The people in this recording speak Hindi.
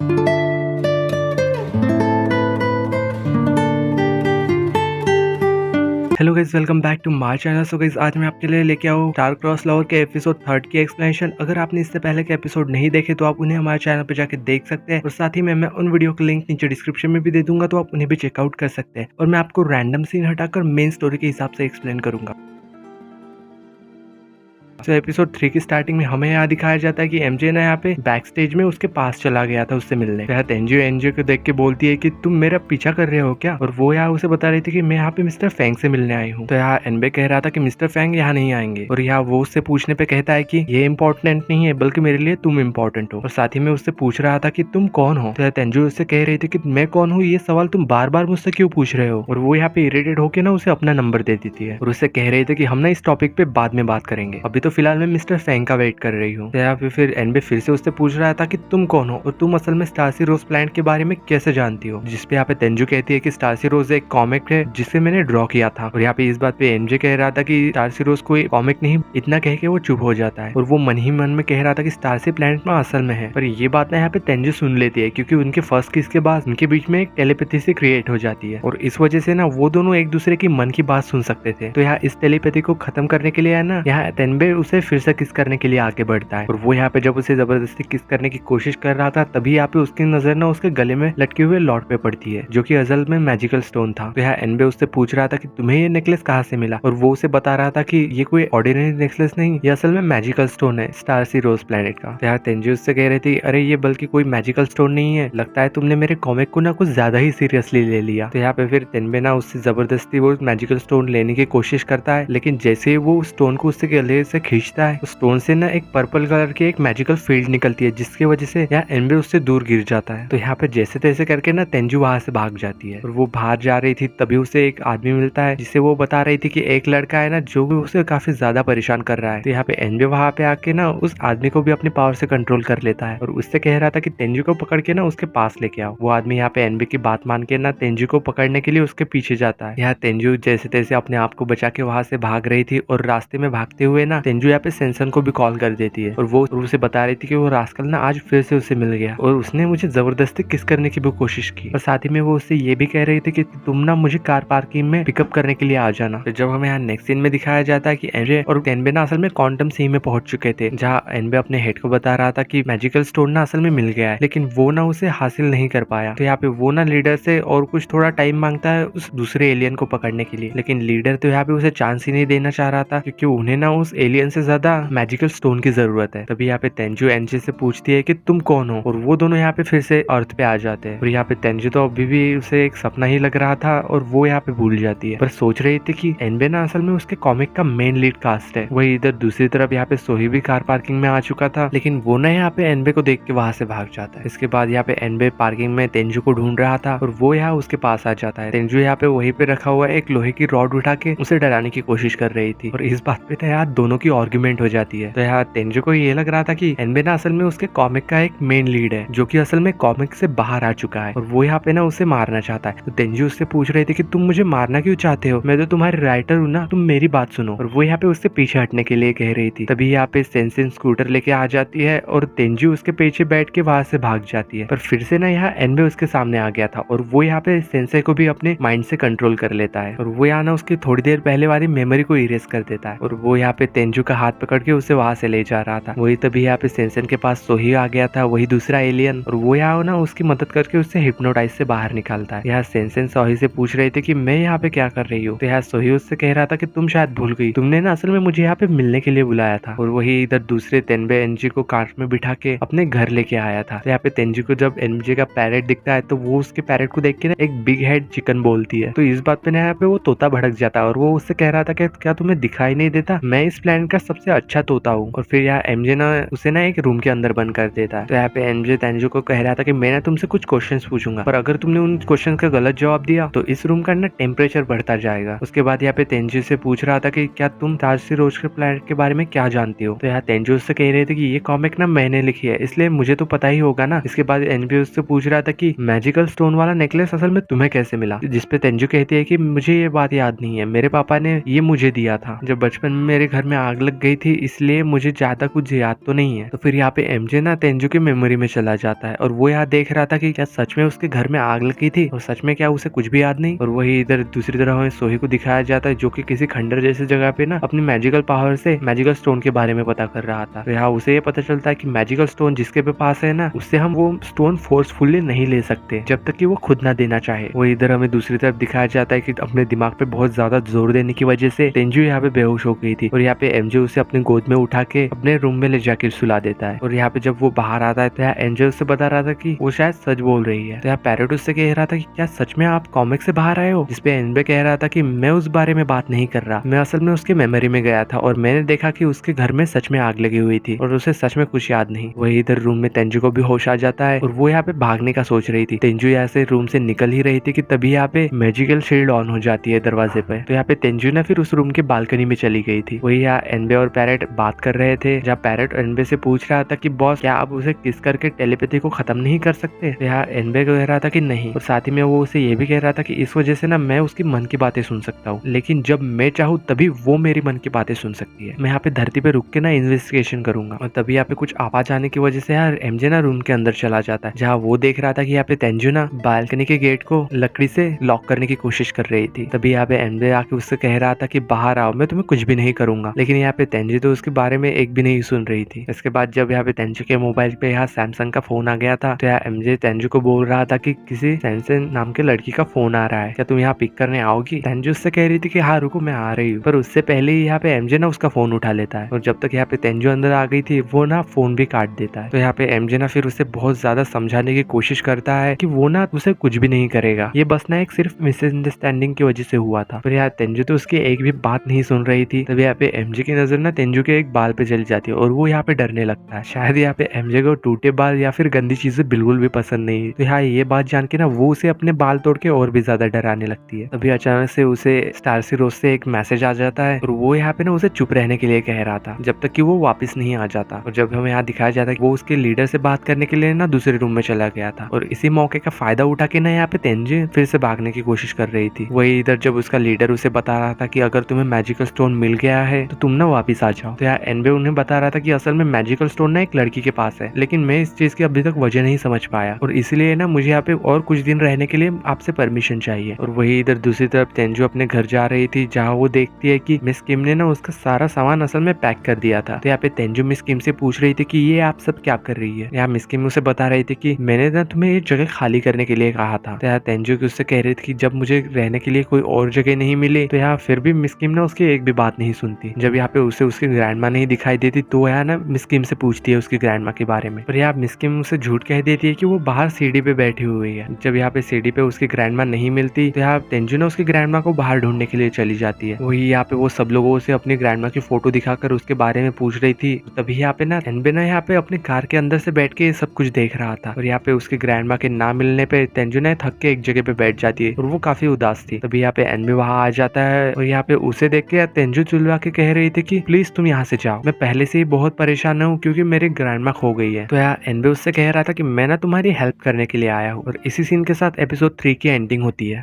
Hello guys, welcome back to my channel. So guys, आज मैं आपके लिए लेके आऊँ स्टार क्रॉस लवर के एपिसोड 3 की एक्सप्लेनेशन। अगर आपने इससे पहले के एपिसोड नहीं देखे तो आप उन्हें हमारे चैनल पे जाके देख सकते हैं, और साथ ही में मैं उन वीडियो का लिंक नीचे डिस्क्रिप्शन में भी दे दूंगा, तो आप उन्हें भी चेकआउट कर सकते हैं। और मैं आपको रैंडम सीन हटाकर मेन स्टोरी के हिसाब से एक्सप्लेन करूंगा। तो एपिसोड 3 की स्टार्टिंग में हमें यहाँ दिखाया जाता है कि एमजे ना यहाँ पे बैक स्टेज में उसके पास चला गया था उससे मिलने। तो यहाँ तेंजू एनजे को देख के बोलती है कि तुम मेरा पीछा कर रहे हो क्या, और वो यहाँ उसे बता रही थी कि मैं यहाँ पे मिस्टर फैंग से मिलने आई हूँ। तो यहाँ एनबे कह रहा था कि मिस्टर फैंग यहाँ नहीं आएंगे, और यहाँ वो उससे पूछने पे कहता है कि ये इम्पोर्टेंट नहीं है, बल्कि मेरे लिए तुम इम्पोर्टेंट हो। और साथ ही में उससे पूछ रहा था कि तुम कौन हो। तो तेंजू उससे कह रही थी कि मैं कौन हूँ, ये सवाल तुम बार बार मुझसे क्यों पूछ रहे हो। और वो यहाँ पे इरिटेट होकर ना उसे अपना नंबर दे देती है, और उससे कह रही थी कि हम ना इस टॉपिक पे बाद में बात करेंगे, अभी तो फिलहाल मैं मिस्टर फैंग का वेट कर रही हूँ। यहाँ पे फिर एनबे फिर से उससे पूछ रहा था कि तुम कौन हो, और तुम असल में स्टारसी रोज प्लैनेट के बारे में कैसे जानती हो। जिसपे यहाँ पे तेंजू कहती है कि स्टारसी रोज एक कॉमिक है जिसे मैंने ड्रॉ किया था। और यहाँ पे इस बात पे एमजे कह रहा था कि स्टारसी रोज कोई कॉमिक नहीं। इतना कह के वो चुप हो जाता है, और वो मन ही मन में कह रहा था कि स्टारसी प्लैनेट में असल में है। पर ये बात ना यहाँ पे तेंजू सुन लेती है, क्योंकि उनके फर्स्ट किस के बाद उनके बीच में एक टेलीपैथी से क्रिएट हो जाती है, और इस वजह से ना वो दोनों एक दूसरे की मन की बात सुन सकते थे। तो यहाँ इस टेलीपैथी को खत्म करने के लिए है ना, यहाँ तेनबे उसे फिर से किस करने के लिए आगे बढ़ता है। और वो यहाँ पे जब उसे जबरदस्ती किस करने की कोशिश कर रहा था, तभी यहाँ पे उसकी नजर ना उसके गले में लटके हुए लॉट पे पड़ती है, जो कि असल में मैजिकल स्टोन था। तो यहाँ एनबे उससे पूछ रहा था कि तुम्हें ये नेकलेस कहाँ से मिला, और वो उसे बता रहा था कि ये कोई ऑर्डिनरी नेकलेस नहीं, ये असल में मैजिकल स्टोन है स्टारसी रोज प्लैनेट का। तो यहाँ तेंजू उससे कह रही थी, अरे ये बल्कि कोई मैजिकल स्टोन नहीं है, लगता है तुमने मेरे कॉमिक को ना कुछ ज्यादा ही सीरियसली ले लिया। तो यहाँ पे फिर तेनबे ना उससे जबरदस्ती वो मैजिकल स्टोन लेने की कोशिश करता है, लेकिन जैसे वो स्टोन को उससे गले से खींचता है, स्टोन से ना एक पर्पल कलर की एक मैजिकल फील्ड निकलती है, जिसकी वजह से यहाँ एनबे उससे दूर गिर जाता है। तो यहाँ पे जैसे तैसे करके ना तेंजू वहां से भाग जाती है, और वो बाहर जा रही थी तभी उसे एक आदमी मिलता है, जिसे वो बता रही थी कि एक लड़का है ना जो भी उसे काफी ज्यादा परेशान कर रहा है। तो यहाँ पे एनबे वहां पे आके ना उस आदमी को भी अपनी पावर से कंट्रोल कर लेता है, और उससे कह रहा था कि तेंजू को पकड़ के ना उसके पास लेके आओ। वो आदमी यहाँ पे एनबे की बात मान के ना तेंजू को पकड़ने के लिए उसके पीछे जाता है। यहाँ तेंजू जैसे तैसे अपने आप को बचा के वहां से भाग रही थी, और रास्ते में भागते हुए ना तेंजू यहाँ पे सेंसन को भी कॉल कर देती है, और वो उसे बता रही थी कि वो रास्कल ना आज फिर से उसे मिल गया, और उसने मुझे जबरदस्ती किस करने की भी कोशिश की। और साथ ही में वो उससे ये भी कह रही थी कि तुम ना मुझे कार पार्किंग में पिकअप करने के लिए आ जाना। तो जब हमें यहाँ नेक्स्ट सीन में दिखाया जाता है कि एनबे और तेनबे ना असल में क्वांटम सी में पहुंच चुके थे, जहाँ एनबे अपने हेड को बता रहा था कि मैजिकल स्टोन ना असल में मिल गया है, लेकिन वो ना उसे हासिल नहीं कर पाया। तो यहाँ पे वो ना लीडर से और कुछ थोड़ा टाइम मांगता है उस दूसरे एलियन को पकड़ने के लिए, लेकिन लीडर तो यहाँ पे उसे चांस ही नहीं देना चाह रहा था, क्योंकि उन्हें ना उस एलियन से ज्यादा मैजिकल स्टोन की जरूरत है। तभी यहाँ पे तेंजू एनजे से पूछती है कि तुम कौन हो, और वो दोनों यहाँ पे फिर से अर्थ पे आ जाते हैं। और यहाँ पे तेंजू तो अभी भी उसे एक सपना ही लग रहा था, और वो यहाँ पे भूल जाती है, पर सोच रही थी कि एनबे ना असल में उसके कॉमिक का मेन लीड कास्ट है। वही इधर दूसरी तरफ यहाँ पे सोही भी कार पार्किंग में आ चुका था, लेकिन वो ना यहाँ पे एनबे को देख के वहां से भाग जाता है। इसके बाद यहाँ पे एनबे पार्किंग में तेंजू को ढूंढ रहा था, और वो यहाँ उसके पास आ जाता है। तेंजू यहाँ पे वहीं पे रखा हुआ एक लोहे की रॉड उठा के उसे डराने की कोशिश कर रही थी, और इस बात पे तो यार दोनों की आर्ग्यूमेंट हो जाती है। तो यहाँ तेंजू को ये लग रहा था कि एनबे ना असल में उसके कॉमिक का एक मेन लीड है, जो कि असल में कॉमिक से बाहर आ चुका है, और वो यहाँ पे ना उसे मारना चाहता है। तो तेंजू उससे पूछ रही थी कि तुम मुझे मारना क्यों चाहते हो, मैं तो तुम्हारे राइटर हूँ ना, तुम मेरी बात सुनो। और वो यहाँ पे उससे पीछे हटने के लिए कह रही थी। तभी यहाँ पे सेंसेन स्कूटर लेके आ जाती है, और तेंजू उसके पीछे बैठ के वहां से भाग जाती है। पर फिर से ना यहाँ एनबे उसके सामने आ गया था, और वो यहाँ पे सेंसे को भी अपने माइंड से कंट्रोल कर लेता है, और वो यहाँ ना उसकी थोड़ी देर पहले वाली मेमोरी को इरेज कर देता है, और वो यहाँ पे तेंजू का हाथ पकड़ के उसे वहां से ले जा रहा था। वही तभी यहाँ पे सेंसन के पास सोही आ गया था, वही दूसरा एलियन, और वो यहाँ ना उसकी मदद करके उससे हिप्नोटाइज से बाहर निकालता है। यहाँ सेंसन सोही से पूछ रहे थे कि मैं यहाँ पे क्या कर रही हूँ। तो यहाँ सोही उससे कह रहा था कि तुम शायद भूल गई, तुमने ना असल में मुझे यहाँ पे मिलने के लिए बुलाया था। और वही इधर दूसरे तेनबे एनजी को कार में बिठा के अपने घर लेके आया था। तो यहाँ पे तेंजू को जब एनजी का पैरेट दिखता है, तो वो उसके पैरेट को देख के ना एक बिग हेड चिकन बोलती है। तो इस बात पे ना यहाँ पे वो तोता भड़क जाता है, और वो उससे कह रहा था कि क्या तुम्हें दिखाई नहीं देता, मैं इस प्लेनेट का सबसे अच्छा तोता हूँ। और फिर यहाँ एमजे ना उसे ना एक रूम के अंदर बंद कर देता है। तो यहाँ पे एमजे तेंजू को कह रहा था कि मैं ना तुमसे कुछ क्वेश्चंस पूछूंगा, पर अगर तुमने उन क्वेश्चन का गलत जवाब दिया तो इस रूम का ना टेम्परेचर बढ़ता जाएगा। उसके बाद यहाँ पे तेंजू से पूछ रहा था कि क्या तुम ताजसी रोज के प्लेनेट के बारे में क्या जानती हो। तो यहाँ तेंजू उससे कह रहे थे कि ये कॉमिक ना मैंने लिखी है, इसलिए मुझे तो पता ही होगा ना। इसके बाद एनबी उससे पूछ रहा था कि मैजिकल स्टोन वाला नेकलेस असल में तुम्हें कैसे मिला, जिसपे तेंजू कहती है कि मुझे ये बात याद नहीं है, मेरे पापा ने ये मुझे दिया था जब बचपन में मेरे घर में आग आग लग गई थी, इसलिए मुझे ज्यादा कुछ याद तो नहीं है। तो फिर यहाँ पे एमजे ना तेंजू की मेमोरी में चला जाता है और वो यहाँ देख रहा था कि क्या सच में उसके घर में आग लगी थी और सच में क्या उसे कुछ भी याद नहीं। और वही इधर दूसरी तरफ हमें सोही को दिखाया जाता है जो कि किसी खंडर जैसी जगह पे ना अपनी मैजिकल पावर से मैजिकल स्टोन के बारे में पता कर रहा था। तो यहाँ उसे ये पता चलता है कि मैजिकल स्टोन जिसके पे पास है ना, उससे हम वो स्टोन फोर्सफुली नहीं ले सकते जब तक कि वो खुद ना देना चाहे। वो इधर हमें दूसरी तरफ दिखाया जाता है कि अपने दिमाग पे बहुत ज्यादा जोर देने की वजह से तेंजू यहाँ पे बेहोश हो गई थी और यहाँ पे एमजे उसे अपनी गोद में उठा के अपने रूम में ले जाके सुला देता है। और यहाँ पे जब वो बाहर आता है तो यहाँ एंजल उससे बता रहा था कि वो शायद सच बोल रही है। तो यहाँ पैरेट उससे कह रहा था कि क्या सच में आप कॉमिक से बाहर आए हो, जिसपे एनबे कह रहा था कि मैं उस बारे में बात नहीं कर रहा, मैं असल में उसके मेमोरी में गया था और मैंने देखा कि उसके घर में सच में आग लगी हुई थी और उसे सच में कुछ याद नहीं। वही इधर रूम में तेंजू को भी होश आ जाता है और वो यहाँ पे भागने का सोच रही थी। तेंजू यहाँ से रूम से निकल ही रही थी कि तभी यहाँ पे मैजिकल शील्ड ऑन हो जाती है दरवाजे पे। तो यहाँ पे तेंजू ना फिर उस रूम के बालकनी में चली गई थी। वही यहाँ एनबे और पैरेट बात कर रहे थे, जहाँ पैरेट एनबे से पूछ रहा था कि बॉस क्या आप उसे किस करके टेलीपैथी को खत्म नहीं कर सकते। तो यहाँ एनबे कह रहा था कि नहीं, और साथ ही में वो उसे ये भी कह रहा था कि इस वजह से ना मैं उसकी मन की बातें सुन सकता हूँ, लेकिन जब मैं चाहूँ तभी वो मेरी मन की बातें सुन सकती है। मैं यहाँ पे धरती पे रुक के ना इन्वेस्टिगेशन करूंगा। और तभी यहाँ पे कुछ आवाज आने की वजह से यार एमजे ना रूम के अंदर चला जाता है, जहाँ वो देख रहा था कि यहाँ पे तेंजू ना बालकनी के गेट को लकड़ी से लॉक करने की कोशिश कर रही थी। तभी यहाँ पे एमजे आके उससे कह रहा था कि बाहर आओ, मैं तुम्हें कुछ भी नहीं करूंगा। लेकिन यहाँ पे तेंजू तो उसके बारे में एक भी नहीं सुन रही थी। इसके बाद जब यहाँ पे तेंजू के मोबाइल पे यहाँ सैमसंग का फोन आ गया था, तो यहाँ एमजे तेंजू को बोल रहा था कि किसी सैमसंग नाम के लड़की का फोन आ रहा है, क्या तुम यहाँ पिक करने आओगी। तेंजू उससे कह रही थी कि हाँ रुको मैं आ रही हूँ, पर उससे पहले ही यहाँ पे एमजे ना उसका फोन उठा लेता है और जब तक यहाँ पे तेंजू अंदर आ गई थी वो ना फोन भी काट देता है। तो यहाँ पे एमजे ना फिर उसे बहुत ज्यादा समझाने की कोशिश करता है कि वो ना उसे कुछ भी नहीं करेगा, ये बस ना एक सिर्फ मिसअंडरस्टैंडिंग की वजह से हुआ था। पर यहाँ तेंजू तो उसकी एक भी बात नहीं सुन रही थी। तभी यहाँ पे एमजे की नजर ना तेंजू के एक बाल पे चली जाती है और वो यहाँ पे डरने लगता है। शायद यहाँ पे एमजे को टूटे बाल या फिर गंदी चीजें बिल्कुल भी पसंद नहीं। तो यहाँ ये बात जान के ना वो उसे अपने बाल तोड़ के और भी ज्यादा डराने लगती है। तभी अचानक से उसे स्टारसी रोज से एक मैसेज आ जाता है और वो यहाँ पे ना उसे चुप रहने के लिए कह रहा था जब तक कि वो वापस नहीं आ जाता। और जब हमें यहाँ दिखाया जाता है कि वो उसके लीडर से बात करने के लिए ना दूसरे रूम में चला गया था और इसी मौके का फायदा उठा के ना यहाँ पे तेंजू फिर से भागने की कोशिश कर रही थी। वही इधर जब उसका लीडर उसे बता रहा था कि अगर तुम्हें मैजिकल स्टोन मिल गया है तो तुम ना वापिस आ जाओ। तो यहाँ एनबे उन्हें बता रहा था कि असल में मैजिकल स्टोन ना एक लड़की के पास है, लेकिन मैं इस चीज की अभी तक वजह नहीं समझ पाया और इसलिए ना मुझे यहाँ पे और कुछ दिन रहने के लिए आपसे परमिशन चाहिए। और वही इधर दूसरी तरफ तेंजू अपने घर जा रही थी, जहाँ वो देखती है कि मिस किम ने ना उसका सारा सामान असल में पैक कर दिया था। तो यहाँ पे तेंजू मिस किम से पूछ रही थी कि ये आप सब क्या कर रही है। यहाँ मिस किम उसे बता रही थी कि मैंने ना तुम्हें ये जगह खाली करने के लिए कहा था। तो यहाँ तेंजू की उससे कह रही थी कि जब मुझे रहने के लिए कोई और जगह नहीं मिली तो यहाँ फिर भी मिस किम ना उसकी एक भी बात नहीं सुनती। जब यहाँ पे उसे उसकी ग्रैंडमा नहीं दिखाई देती तो यहाँ ना मिस किम से पूछती है उसकी ग्रैंडमा के बारे में, पर यहाँ मिस किम उसे झूठ कह देती है कि वो बाहर सीढ़ी पे बैठी हुई है। जब यहाँ पे सीढ़ी पे उसकी ग्रैंडमा नहीं मिलती तो यहाँ तेंजू ना उसकी ग्रैंडमा को बाहर ढूंढने के लिए चली जाती है। वही यहाँ पे वो सब लोगों से अपनी ग्रैंडमा की फोटो दिखाकर उसके बारे में पूछ रही थी। तभी यहाँ पे ना एनबे ना यहाँ पे अपने कार के अंदर से बैठ के सब कुछ देख रहा था और यहाँ पे उसकी ग्रैंडमा के ना मिलने पे तेंजू ने थक के एक जगह पे बैठ जाती है और वो काफी उदास थी। तभी यहाँ पे एनबे वहाँ आ जाता है और यहाँ पे उसे देख के तेंजू चिल्ला के कह रही थी कि प्लीज तुम यहाँ से जाओ, मैं पहले से ही बहुत परेशान हूँ क्योंकि मेरी ग्रैंडमा खो गई है। तो यहाँ एनबे उससे कह रहा था कि मैं ना तुम्हारी हेल्प करने के लिए आया हूँ। और इसी सीन के साथ एपिसोड 3 की एंडिंग होती है।